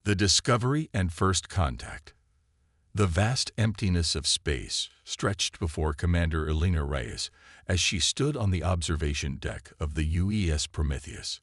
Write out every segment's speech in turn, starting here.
The discovery and first contact. The vast emptiness of space stretched before Commander Elena Reyes as she stood on the observation deck of the UES Prometheus.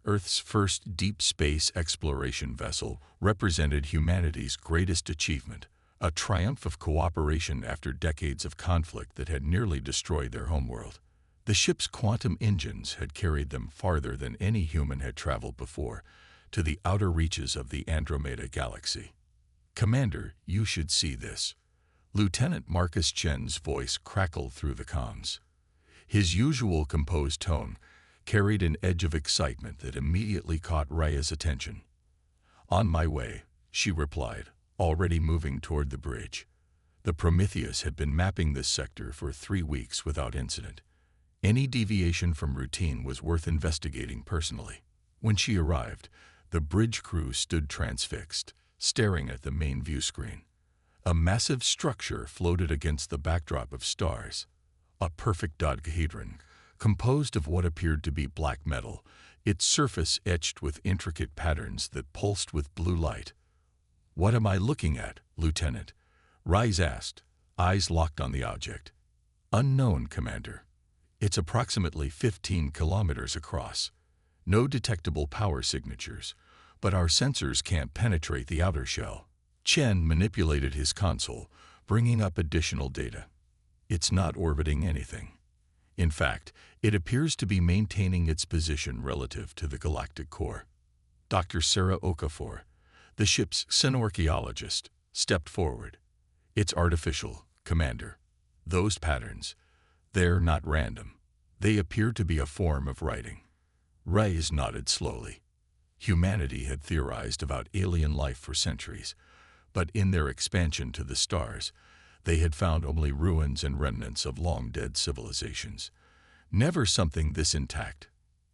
Earth's first deep space exploration vessel represented humanity's greatest achievement, a triumph of cooperation after decades of conflict that had nearly destroyed their homeworld. The ship's quantum engines had carried them farther than any human had traveled before, to the outer reaches of the Andromeda Galaxy. "Commander, you should see this." Lieutenant Marcus Chen's voice crackled through the comms. His usual composed tone carried an edge of excitement that immediately caught Raya's attention. "On my way," she replied, already moving toward the bridge. The Prometheus had been mapping this sector for 3 weeks without incident. Any deviation from routine was worth investigating personally. When she arrived, the bridge crew stood transfixed, staring at the main view screen. A massive structure floated against the backdrop of stars, a perfect dodecahedron, composed of what appeared to be black metal, its surface etched with intricate patterns that pulsed with blue light. "What am I looking at, Lieutenant?" Rise asked, eyes locked on the object. "Unknown, Commander. It's approximately 15 kilometers across. No detectable power signatures, but our sensors can't penetrate the outer shell." Chen manipulated his console, bringing up additional data. "It's not orbiting anything. In fact, it appears to be maintaining its position relative to the galactic core." Dr. Sarah Okafor, the ship's xenoarchaeologist, stepped forward. "It's artificial, Commander. Those patterns, they're not random. They appear to be a form of writing." Reyes nodded slowly. Humanity had theorized about alien life for centuries, but in their expansion to the stars, they had found only ruins and remnants of long-dead civilizations. Never something this intact.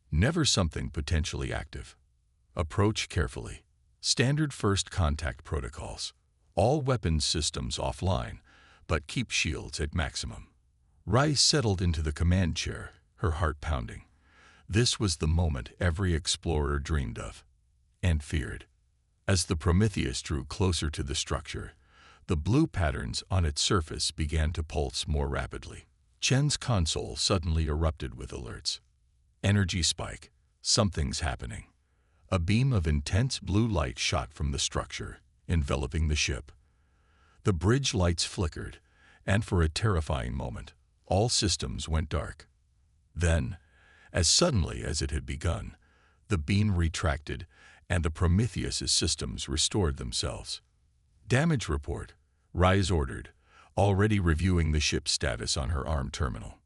Never something potentially active. "Approach carefully. Standard first contact protocols. All weapons systems offline, but keep shields at maximum." Reyes settled into the command chair, her heart pounding. This was the moment every explorer dreamed of and feared. As the Prometheus drew closer to the structure, the blue patterns on its surface began to pulse more rapidly. Chen's console suddenly erupted with alerts. "Energy spike. Something's happening." A beam of intense blue light shot from the structure, enveloping the ship. The bridge lights flickered, and for a terrifying moment, all systems went dark. Then, as suddenly as it had begun, the beam retracted, and the Prometheus's systems restored themselves. "Damage report," Reyes ordered, already reviewing the ship's status on her arm terminal.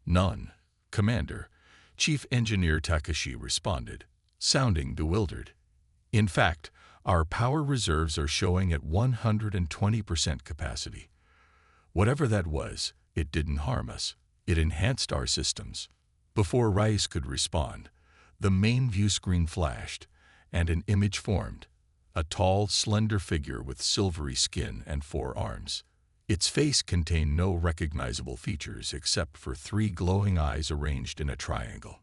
"None, Commander," Chief Engineer Takashi responded, sounding bewildered. "In fact, our power reserves are showing at 120% capacity. Whatever that was, it didn't harm us. It enhanced our systems." Before Reyes could respond, the main view screen flashed, and an image formed. A tall, slender figure with silvery skin and 4 arms. Its face contained no recognizable features except for 3 glowing eyes arranged in a triangle.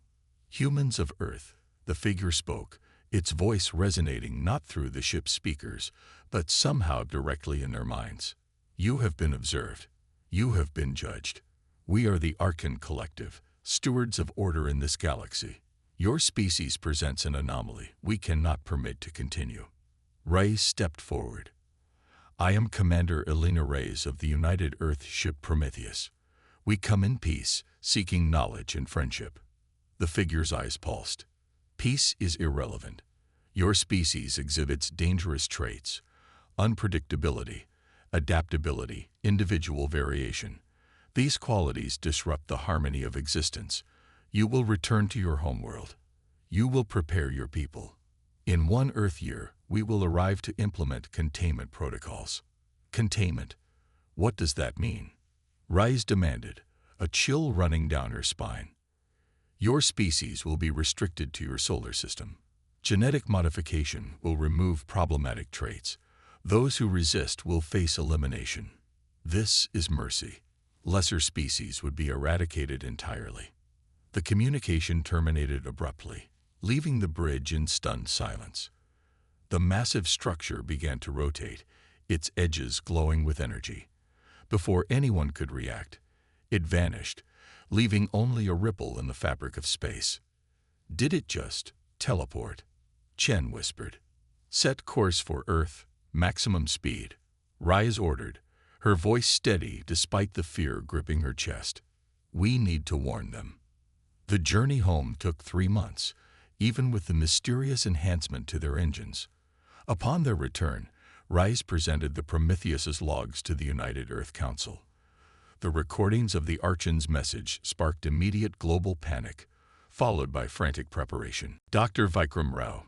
"Humans of Earth," the figure spoke, its voice resonating not through the ship's speakers, but somehow directly in their minds. "You have been observed. You have been judged. We are the Archon Collective, stewards of order in this galaxy. Your species presents an anomaly we cannot permit to continue." Reyes stepped forward. "I am Commander Elena Reyes of the United Earth ship Prometheus. We come in peace, seeking knowledge and friendship." The figure's eyes pulsed. "Peace is irrelevant. Your species exhibits dangerous traits: unpredictability, adaptability, individual variation. These qualities disrupt the harmony of existence. You will return to your homeworld. You will prepare your people. In 1 Earth year, we will arrive to implement containment protocols." "Containment? What does that mean?" Reyes demanded, a chill running down her spine. "Your species will be restricted to your solar system. Genetic modification will remove problematic traits. Those who resist will face elimination. This is mercy. Lesser species would be eradicated entirely." The communication terminated abruptly, leaving the bridge in stunned silence. The massive structure began to rotate, its edges glowing with energy. Before anyone could react, it vanished, leaving only a ripple in the fabric of space. Did it just teleport? Chen whispered. Set course for Earth, maximum speed. Rise ordered, her voice steady despite the fear gripping her chest. We need to warn them. The journey home took 3 months, even with the mysterious enhancement to their engines. Upon their return, Rise presented the Prometheus's logs to the United Earth Council. The recordings of the Archon's message sparked immediate global panic, followed by frantic preparation. Dr. Vikram Rao,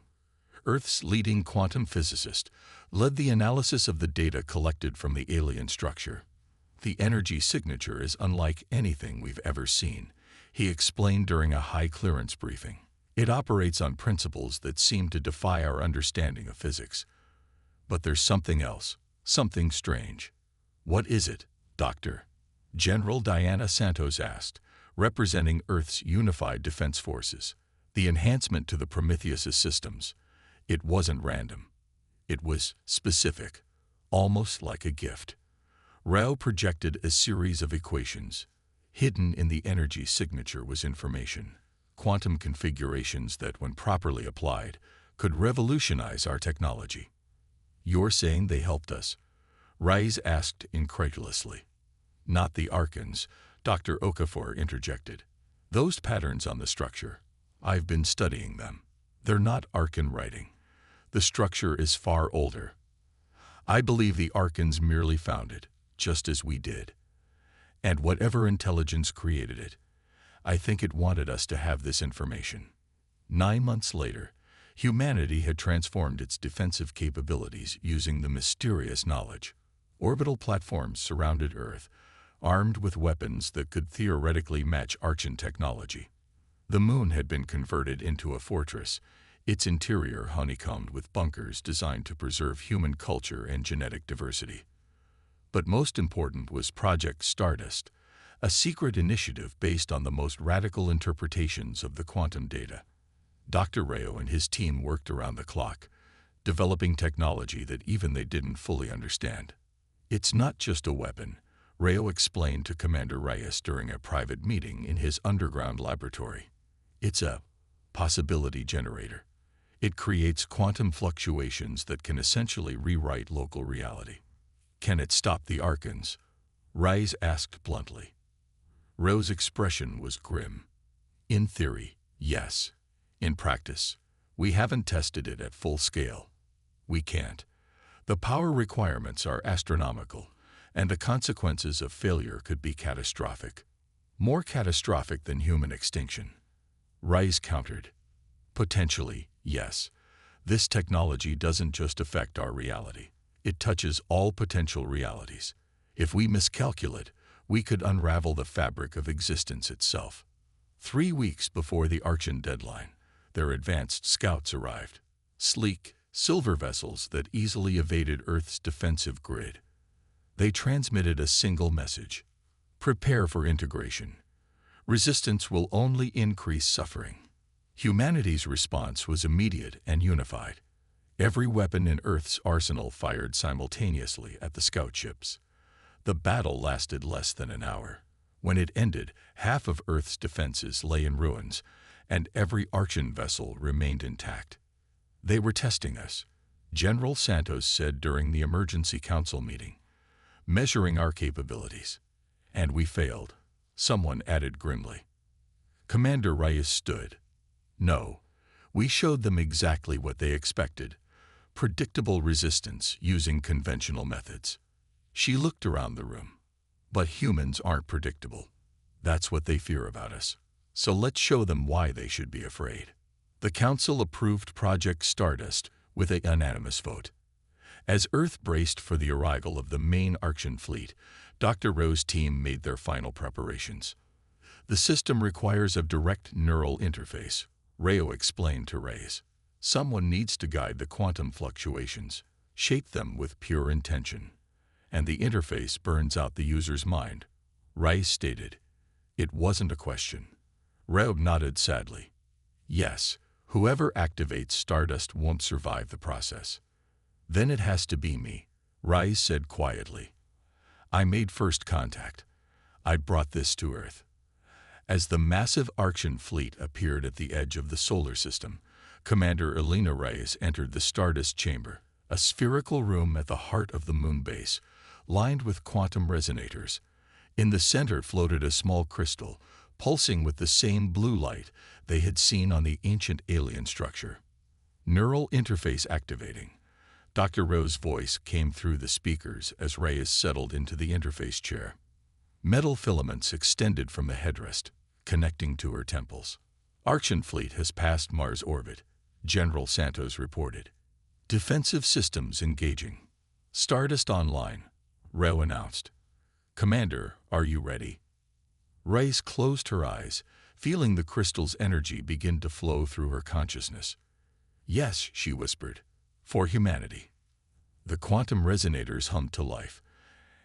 Earth's leading quantum physicist, led the analysis of the data collected from the alien structure. The energy signature is unlike anything we've ever seen, he explained during a high-clearance briefing. It operates on principles that seem to defy our understanding of physics. But there's something else, something strange. What is it, Doctor? General Diana Santos asked, representing Earth's unified defense forces. The enhancement to the Prometheus's systems. It wasn't random. It was specific, almost like a gift. Rao projected a series of equations. Hidden in the energy signature was information, quantum configurations that, when properly applied, could revolutionize our technology. You're saying they helped us? Rise asked incredulously. Not the Archons, Dr. Okafor interjected. Those patterns on the structure, I've been studying them. They're not Archon writing. The structure is far older. I believe the Archons merely found it, just as we did. And whatever intelligence created it, I think it wanted us to have this information. 9 months later, humanity had transformed its defensive capabilities using the mysterious knowledge. Orbital platforms surrounded Earth, armed with weapons that could theoretically match Archon technology. The moon had been converted into a fortress, its interior honeycombed with bunkers designed to preserve human culture and genetic diversity. But most important was Project Stardust, a secret initiative based on the most radical interpretations of the quantum data. Dr. Rao and his team worked around the clock, developing technology that even they didn't fully understand. It's not just a weapon, Rao explained to Commander Reyes during a private meeting in his underground laboratory. It's a possibility generator. It creates quantum fluctuations that can essentially rewrite local reality. Can it stop the Archons? Rise asked bluntly. Rao's expression was grim. In theory, yes. In practice, we haven't tested it at full scale. We can't. The power requirements are astronomical, and the consequences of failure could be catastrophic. More catastrophic than human extinction. Rise countered. Potentially, yes. This technology doesn't just affect our reality. It touches all potential realities. If we miscalculate, we could unravel the fabric of existence itself. 3 weeks before the Archon deadline, their advanced scouts arrived. Sleek, silver vessels that easily evaded Earth's defensive grid. They transmitted a single message. Prepare for integration. Resistance will only increase suffering. Humanity's response was immediate and unified. Every weapon in Earth's arsenal fired simultaneously at the scout ships. The battle lasted less than an hour. When it ended, half of Earth's defenses lay in ruins, and every Archon vessel remained intact. They were testing us, General Santos said during the emergency council meeting, measuring our capabilities. And we failed, someone added grimly. Commander Reyes stood. No, we showed them exactly what they expected. Predictable resistance using conventional methods. She looked around the room. But humans aren't predictable. That's what they fear about us. So let's show them why they should be afraid. The Council approved Project Stardust with a unanimous vote. As Earth braced for the arrival of the main Archon fleet, Dr. Rao's team made their final preparations. The system requires a direct neural interface, Rao explained to Reyes. Someone needs to guide the quantum fluctuations, shape them with pure intention. And the interface burns out the user's mind, Reyes stated. It wasn't a question. Rao nodded sadly. Yes, whoever activates Stardust won't survive the process. Then it has to be me, Rise said quietly. I made first contact. I brought this to Earth. As the massive Archean fleet appeared at the edge of the solar system, Commander Elena Reyes entered the Stardust Chamber, a spherical room at the heart of the moon base, lined with quantum resonators. In the center floated a small crystal, pulsing with the same blue light they had seen on the ancient alien structure. Neural interface activating. Dr. Rowe's voice came through the speakers as Reyes settled into the interface chair. Metal filaments extended from the headrest, connecting to her temples. Archean fleet has passed Mars orbit, General Santos reported. Defensive systems engaging. Stardust online, Rowe announced. Commander, are you ready? Reyes closed her eyes, feeling the crystal's energy begin to flow through her consciousness. Yes, she whispered, for humanity. The quantum resonators hummed to life,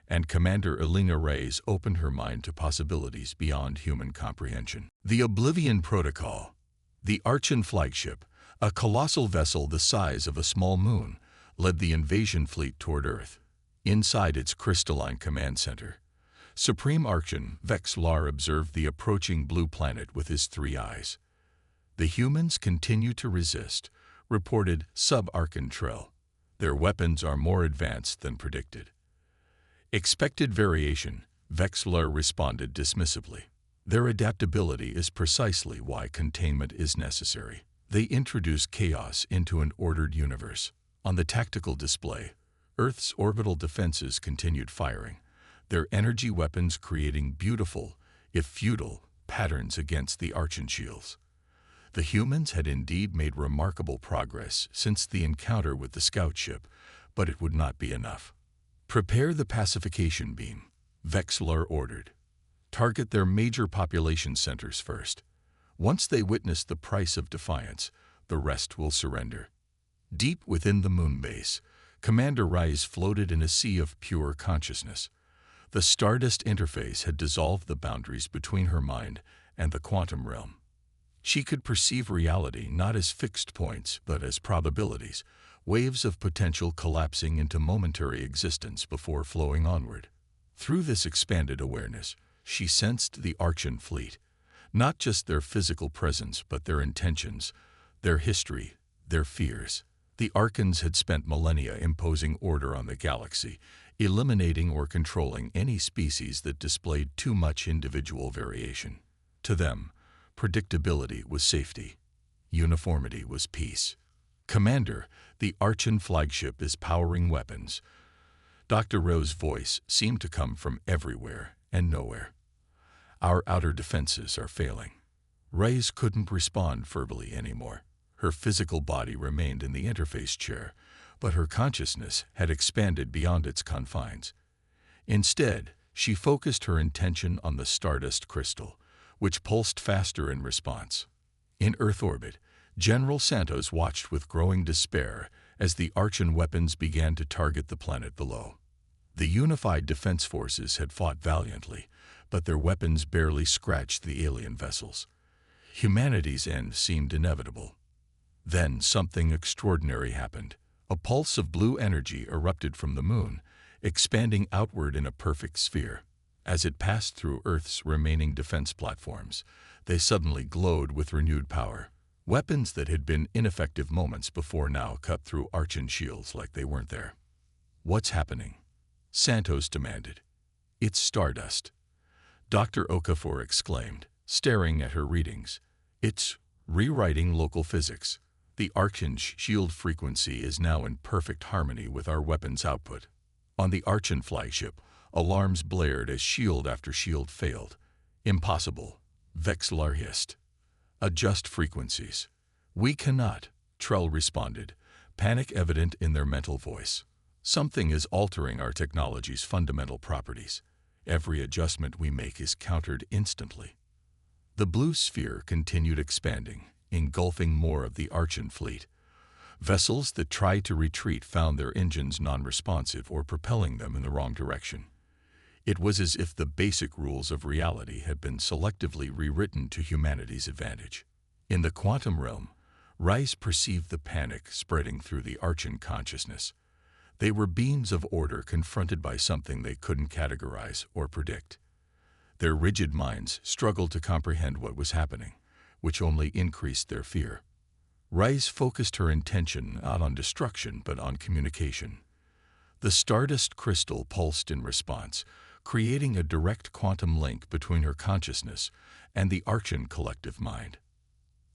and Commander Elena Reyes opened her mind to possibilities beyond human comprehension. The Oblivion Protocol. The Archean flagship, a colossal vessel the size of a small moon, led the invasion fleet toward Earth. Inside its crystalline command center, Supreme Archean Vexlar observed the approaching blue planet with his 3 eyes. The humans continue to resist, reported Sub-Archean Trell. Their weapons are more advanced than predicted. Expected variation, Vexlar responded dismissively. Their adaptability is precisely why containment is necessary. They introduce chaos into an ordered universe. On the tactical display, Earth's orbital defenses continued firing, their energy weapons creating beautiful, if futile, patterns against the Archean shields. The humans had indeed made remarkable progress since the encounter with the scout ship, but it would not be enough. Prepare the pacification beam, Vexlar ordered. Target their major population centers first. Once they witness the price of defiance, the rest will surrender. Deep within the moon base, Commander Reyes floated in a sea of pure consciousness. The Stardust interface had dissolved the boundaries between her mind and the quantum realm. She could perceive reality not as fixed points, but as probabilities, waves of potential collapsing into momentary existence before flowing onward. Through this expanded awareness, she sensed the Archean fleet, not just their physical presence, but their intentions, their history, their fears. The Archons had spent millennia imposing order on the galaxy, eliminating or controlling any species that displayed too much individual variation. To them, predictability was safety. Uniformity was peace. Commander, the Archean flagship is powering weapons. Dr. Rowe's voice seemed to come from everywhere and nowhere. Our outer defenses are failing. Reyes couldn't respond verbally anymore. Her physical body remained in the interface chair, but her consciousness had expanded beyond its confines. Instead, she focused her intention on the Stardust crystal, which pulsed faster in response. In Earth orbit, General Santos watched with growing despair as the Archean weapons began to target the planet below. The unified defense forces had fought valiantly, but their weapons barely scratched the alien vessels. Humanity's end seemed inevitable. Then something extraordinary happened. A pulse of blue energy erupted from the moon, expanding outward in a perfect sphere. As it passed through Earth's remaining defense platforms, they suddenly glowed with renewed power. Weapons that had been ineffective moments before now cut through Archean shields like they weren't there. What's happening? Santos demanded. It's Stardust. Dr. Okafor exclaimed, staring at her readings. It's rewriting local physics. The Archean shield frequency is now in perfect harmony with our weapons output. On the Archean flagship, alarms blared as shield after shield failed. Impossible, Vexlar hissed. Adjust frequencies. We cannot, Trell responded, panic evident in their mental voice. Something is altering our technology's fundamental properties. Every adjustment we make is countered instantly. The blue sphere continued expanding, engulfing more of the Archean fleet. Vessels that tried to retreat found their engines non-responsive or propelling them in the wrong direction. It was as if the basic rules of reality had been selectively rewritten to humanity's advantage. In the quantum realm, Rice perceived the panic spreading through the Archean consciousness. They were beings of order confronted by something they couldn't categorize or predict. Their rigid minds struggled to comprehend what was happening, which only increased their fear. Rice focused her intention not on destruction but on communication. The stardust crystal pulsed in response, creating a direct quantum link between her consciousness and the Archon collective mind.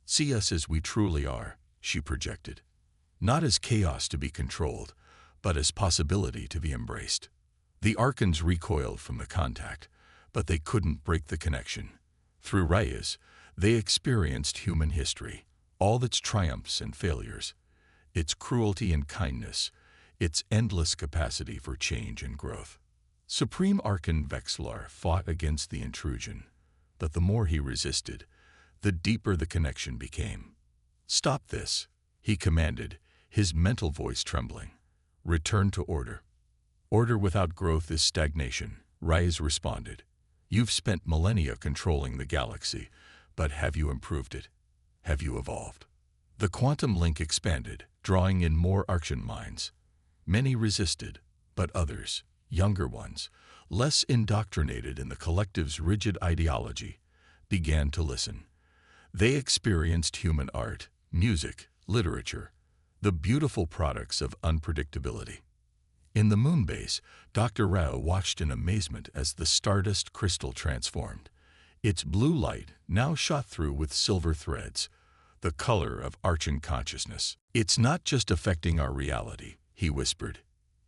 "See us as we truly are," she projected. "Not as chaos to be controlled, but as possibility to be embraced." The Archons recoiled from the contact, but they couldn't break the connection. Through Reyes, they experienced human history, all its triumphs and failures, its cruelty and kindness, its endless capacity for change and growth. Supreme Archon Vexlar fought against the intrusion, but the more he resisted, the deeper the connection became. "Stop this," he commanded, his mental voice trembling. "Return to order." "Order without growth is stagnation," Reyes responded. "You've spent millennia controlling the galaxy, but have you improved it? Have you evolved?" The quantum link expanded, drawing in more Archon minds. Many resisted, but others, younger ones, less indoctrinated in the collective's rigid ideology, began to listen. They experienced human art, music, literature, the beautiful products of unpredictability. In the moon base, Dr. Rao watched in amazement as the stardust crystal transformed. Its blue light now shot through with silver threads, the color of Archon consciousness. "It's not just affecting our reality," he whispered.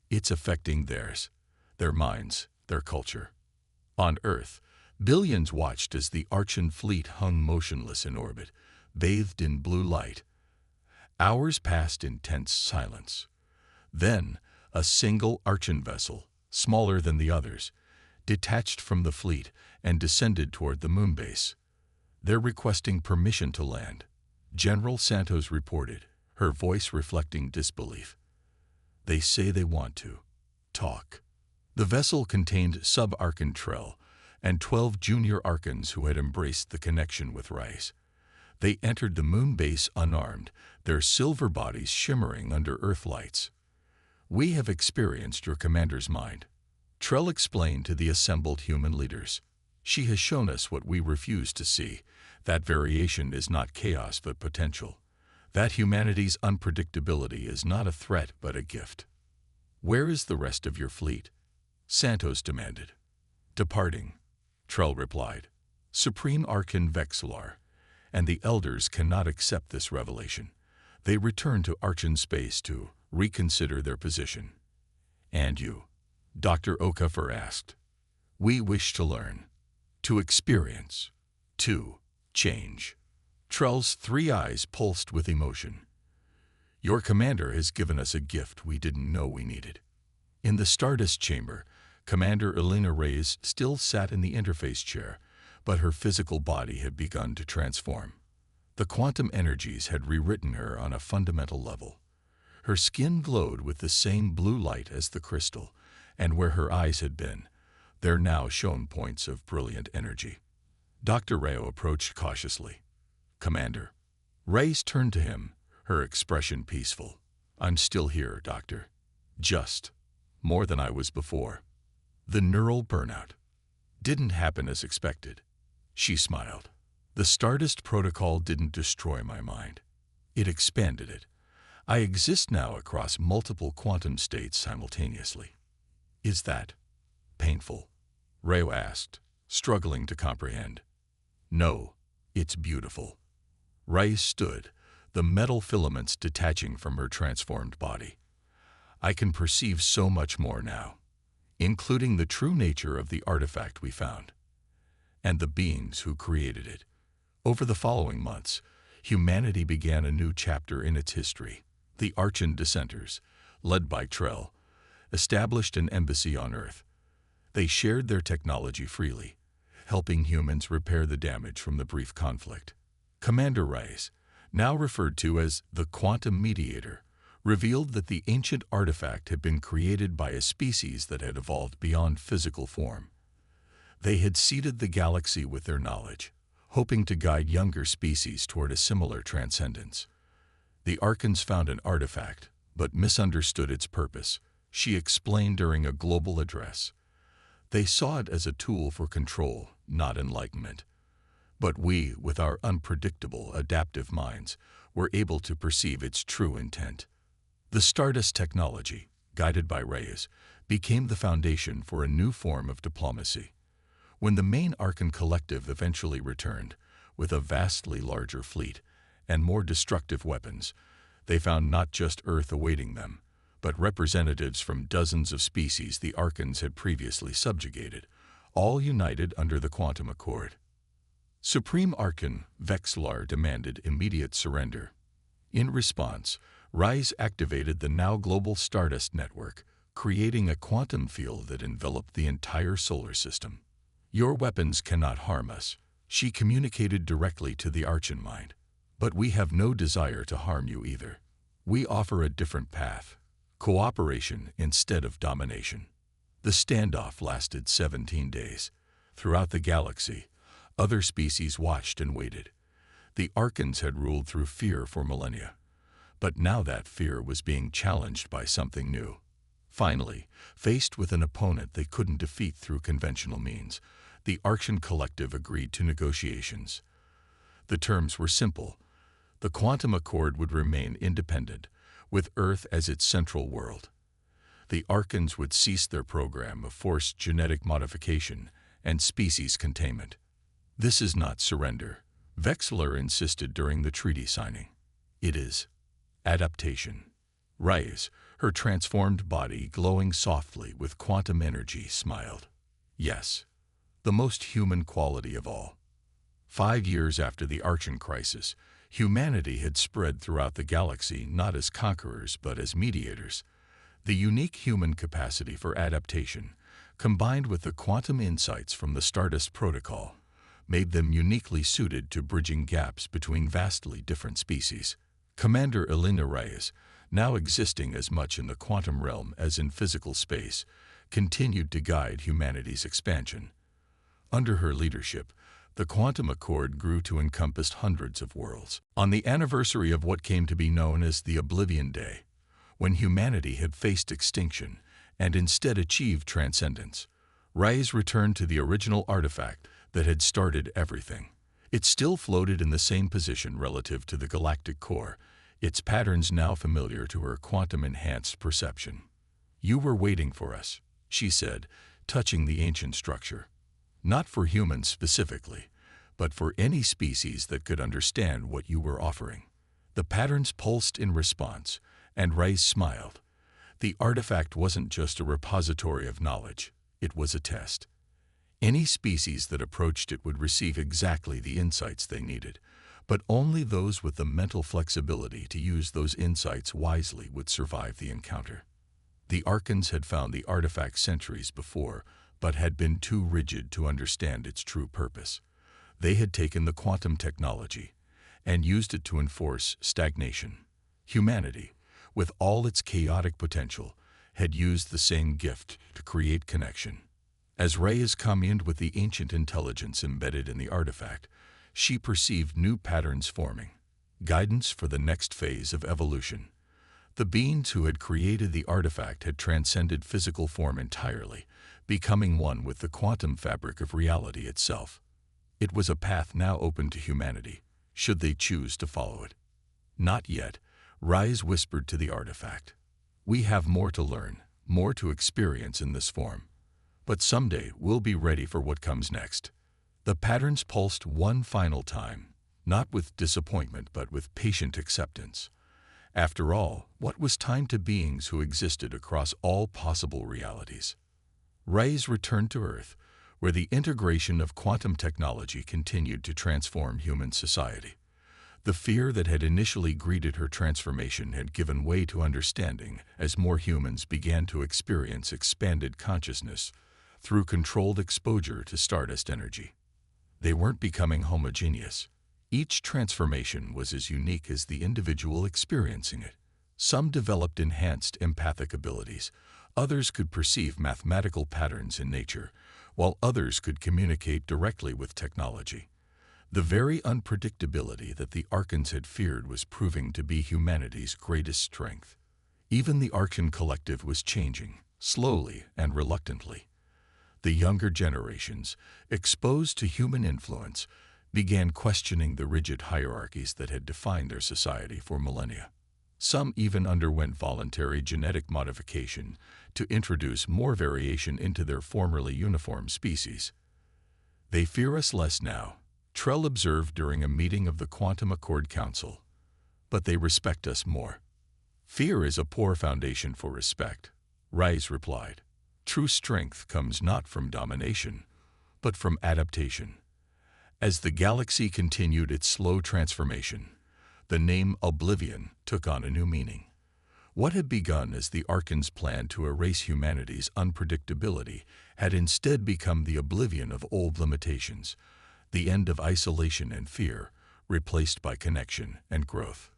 "It's affecting theirs, their minds, their culture." On Earth, billions watched as the Archon fleet hung motionless in orbit, bathed in blue light. Hours passed in tense silence. Then, a single Archon vessel, smaller than the others, detached from the fleet and descended toward the moon base. "They're requesting permission to land," General Santos reported, her voice reflecting disbelief. "They say they want to talk." The vessel contained sub-Archon Trell and 12 junior Archons who had embraced the connection with Rice. They entered the moon base unarmed, their silver bodies shimmering under Earth lights. "We have experienced your commander's mind," Trell explained to the assembled human leaders. "She has shown us what we refuse to see. That variation is not chaos but potential. That humanity's unpredictability is not a threat but a gift." "Where is the rest of your fleet?" Santos demanded. "Departing," Trell replied. "Supreme Archon Vexlar and the Elders cannot accept this revelation. They return to Archon space to reconsider their position." "And you?" Dr. Okafor asked. "We wish to learn, to experience, to change." Trell's 3 eyes pulsed with emotion. "Your commander has given us a gift we didn't know we needed." In the Stardust chamber, Commander Elena Reyes still sat in the interface chair, but her physical body had begun to transform. The quantum energies had rewritten her on a fundamental level. Her skin glowed with the same blue light as the crystal, and where her eyes had been, there now shone points of brilliant energy. Dr. Rao approached cautiously. "Commander." Reyes turned to him, her expression peaceful. "I'm still here, Doctor. Just more than I was before." The neural burnout didn't happen as expected. She smiled. "The Stardust Protocol didn't destroy my mind. It expanded it. I exist now across multiple quantum states simultaneously." "Is that painful?" Rao asked, struggling to comprehend. "No, it's beautiful." Reyes stood, the metal filaments detaching from her transformed body. "I can perceive so much more now, including the true nature of the artifact we found, and the beings who created it." Over the following months, humanity began a new chapter in its history. The Archon dissenters, led by Trell, established an embassy on Earth. They shared their technology freely, helping humans repair the damage from the brief conflict. Commander Reyes, now referred to as the Quantum Mediator, revealed that the ancient artifact had been created by a species that had evolved beyond physical form. They had seeded the galaxy with their knowledge, hoping to guide younger species toward a similar transcendence. The Archons found an artifact, but misunderstood its purpose, she explained during a global address. They saw it as a tool for control, not enlightenment. But we, with our unpredictable, adaptive minds, were able to perceive its true intent. The Stardust technology, guided by Reyes, became the foundation for a new form of diplomacy. When the main Archon collective eventually returned, with a vastly larger fleet and more destructive weapons, they found not just Earth awaiting them, but representatives from dozens of species the Archons had previously subjugated, all united under the Quantum Accord. Supreme Archon Vexlar demanded immediate surrender. In response, Rise activated the now global Stardust network, creating a quantum field that enveloped the entire solar system. "Your weapons cannot harm us," she communicated directly to the Archon mind. "But we have no desire to harm you either. We offer a different path, cooperation instead of domination." The standoff lasted 17 days. Throughout the galaxy, other species watched and waited. The Archons had ruled through fear for millennia, but now that fear was being challenged by something new. Finally, faced with an opponent they couldn't defeat through conventional means, the Archon collective agreed to negotiations. The terms were simple. The Quantum Accord would remain independent, with Earth as its central world. The Archons would cease their program of forced genetic modification and species containment. "This is not surrender," Vexler insisted during the treaty signing. "It is adaptation." Rise, her transformed body glowing softly with quantum energy, smiled. "Yes, the most human quality of all." 5 years after the Archon crisis, humanity had spread throughout the galaxy not as conquerors but as mediators. The unique human capacity for adaptation, combined with the quantum insights from the Stardust Protocol, made them uniquely suited to bridging gaps between vastly different species. Commander Elena Reyes, now existing as much in the quantum realm as in physical space, continued to guide humanity's expansion. Under her leadership, the Quantum Accord grew to encompass hundreds of worlds. On the anniversary of what came to be known as the Oblivion Day, when humanity had faced extinction and instead achieved transcendence, Reyes returned to the original artifact that had started everything. It still floated in the same position relative to the galactic core, its patterns now familiar to her quantum-enhanced perception. "You were waiting for us," she said, touching the ancient structure. "Not for humans specifically, but for any species that could understand what you were offering." The patterns pulsed in response, and Reyes smiled. The artifact wasn't just a repository of knowledge, it was a test. Any species that approached it would receive exactly the insights they needed, but only those with the mental flexibility to use those insights wisely would survive the encounter. The Archons had found the artifact centuries before, but had been too rigid to understand its true purpose. They had taken the quantum technology and used it to enforce stagnation. Humanity, with all its chaotic potential, had used the same gift to create connection. As Reyes communed with the ancient intelligence embedded in the artifact, she perceived new patterns forming, guidance for the next phase of evolution. The beings who had created the artifact had transcended physical form entirely, becoming one with the quantum fabric of reality itself. It was a path now open to humanity, should they choose to follow it. "Not yet," Rise whispered to the artifact. "We have more to learn, more to experience in this form. But someday we'll be ready for what comes next." The patterns pulsed one final time, not with disappointment but with patient acceptance. After all, what was time to beings who existed across all possible realities? Reyes returned to Earth, where the integration of quantum technology continued to transform human society. The fear that had initially greeted her transformation had given way to understanding as more humans began to experience expanded consciousness through controlled exposure to Stardust energy. They weren't becoming homogeneous. Each transformation was as unique as the individual experiencing it. Some developed enhanced empathic abilities, others could perceive mathematical patterns in nature, while others could communicate directly with technology. The very unpredictability that the Archons had feared was proving to be humanity's greatest strength. Even the Archean collective was changing, slowly and reluctantly. The younger generations, exposed to human influence, began questioning the rigid hierarchies that had defined their society for millennia. Some even underwent voluntary genetic modification to introduce more variation into their formerly uniform species. "They fear us less now," Trell observed during a meeting of the Quantum Accord Council, "but they respect us more." "Fear is a poor foundation for respect," Rice replied. "True strength comes not from domination, but from adaptation." As the galaxy continued its slow transformation, the name Oblivion took on a new meaning. What had begun as the Archon's plan to erase humanity's unpredictability had instead become the oblivion of old limitations, the end of isolation and fear, replaced by connection and growth.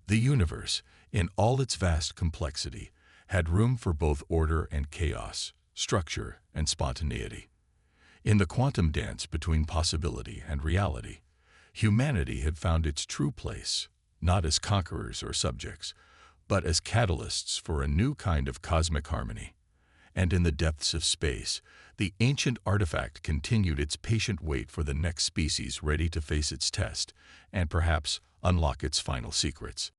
The universe, in all its vast complexity, had room for both order and chaos, structure and spontaneity. In the quantum dance between possibility and reality, humanity had found its true place, not as conquerors or subjects, but as catalysts for a new kind of cosmic harmony. And in the depths of space, the ancient artifact continued its patient wait for the next species ready to face its test and perhaps unlock its final secrets.